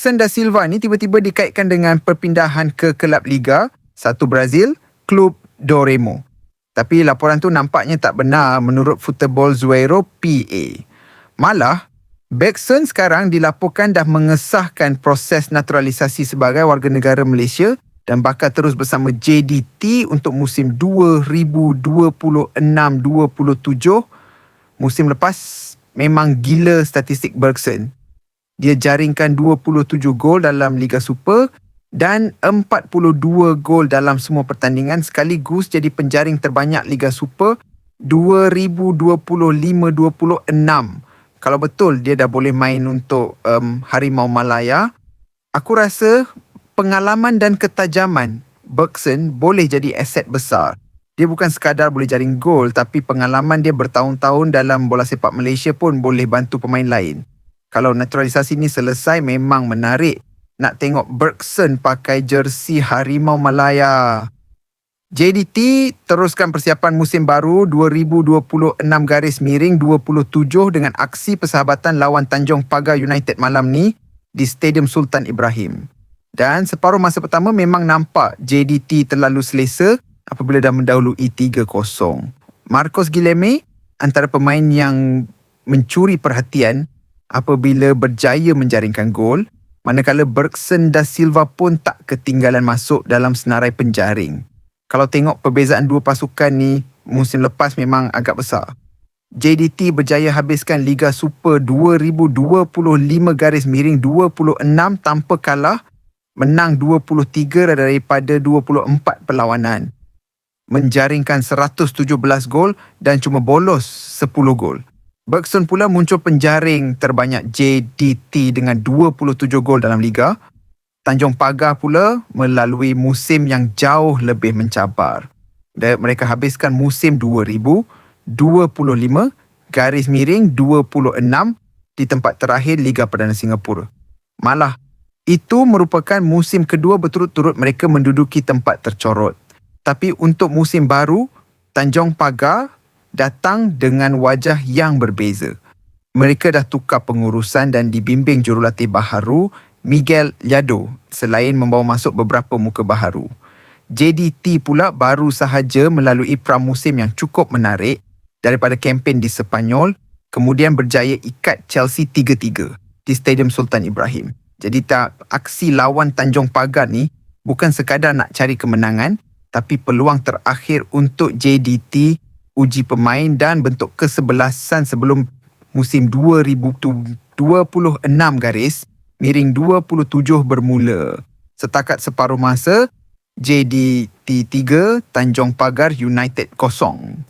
Bergson da Silva ni tiba-tiba dikaitkan dengan perpindahan ke kelab Liga, satu Brazil, klub do Remo. Tapi laporan tu nampaknya tak benar menurut Futebol Zueiro PA. Malah, Bergson sekarang dilaporkan dah mengesahkan proses naturalisasi sebagai warga negara Malaysia dan bakal terus bersama JDT untuk musim 2026-27. Musim lepas memang gila statistik Bergson. Dia jaringkan 27 gol dalam Liga Super dan 42 gol dalam semua pertandingan, sekaligus jadi penjaring terbanyak Liga Super 2025-26. Kalau betul dia dah boleh main untuk Harimau Malaya, aku rasa pengalaman dan ketajaman Bergson boleh jadi aset besar. Dia bukan sekadar boleh jaring gol, tapi pengalaman dia bertahun-tahun dalam bola sepak Malaysia pun boleh bantu pemain lain. Kalau naturalisasi ni selesai, memang menarik nak tengok Bergson pakai jersey Harimau Malaya. JDT teruskan persiapan musim baru 2026-27 dengan aksi persahabatan lawan Tanjong Pagar United malam ni di Stadium Sultan Ibrahim. Dan separuh masa pertama memang nampak JDT terlalu selesa apabila dah mendahului 3-0. Marcos Guilherme antara pemain yang mencuri perhatian apabila berjaya menjaringkan gol, manakala Bergson da Silva pun tak ketinggalan masuk dalam senarai penjaring. Kalau tengok perbezaan dua pasukan ni, musim lepas memang agak besar. JDT berjaya habiskan Liga Super 2025-26 tanpa kalah, menang 23 daripada 24 perlawanan, menjaringkan 117 gol dan cuma bolos 10 gol. Bergson pula muncul penjaring terbanyak JDT dengan 27 gol dalam Liga. Tanjong Pagar pula melalui musim yang jauh lebih mencabar. Mereka habiskan musim 2025-26 di tempat terakhir Liga Perdana Singapura. Malah, itu merupakan musim kedua berturut-turut mereka menduduki tempat tercorot. Tapi untuk musim baru, Tanjong Pagar datang dengan wajah yang berbeza. Mereka dah tukar pengurusan dan dibimbing jurulatih baharu Miguel Llado, selain membawa masuk beberapa muka baharu. JDT pula baru sahaja melalui pramusim yang cukup menarik daripada kempen di Sepanyol, kemudian berjaya ikat Chelsea 3-3 di Stadium Sultan Ibrahim. Jadi aksi lawan Tanjong Pagar ni bukan sekadar nak cari kemenangan, tapi peluang terakhir untuk JDT uji pemain dan bentuk kesebelasan sebelum musim 2026-27 bermula. Setakat separuh masa, JDT 3, Tanjong Pagar United 0.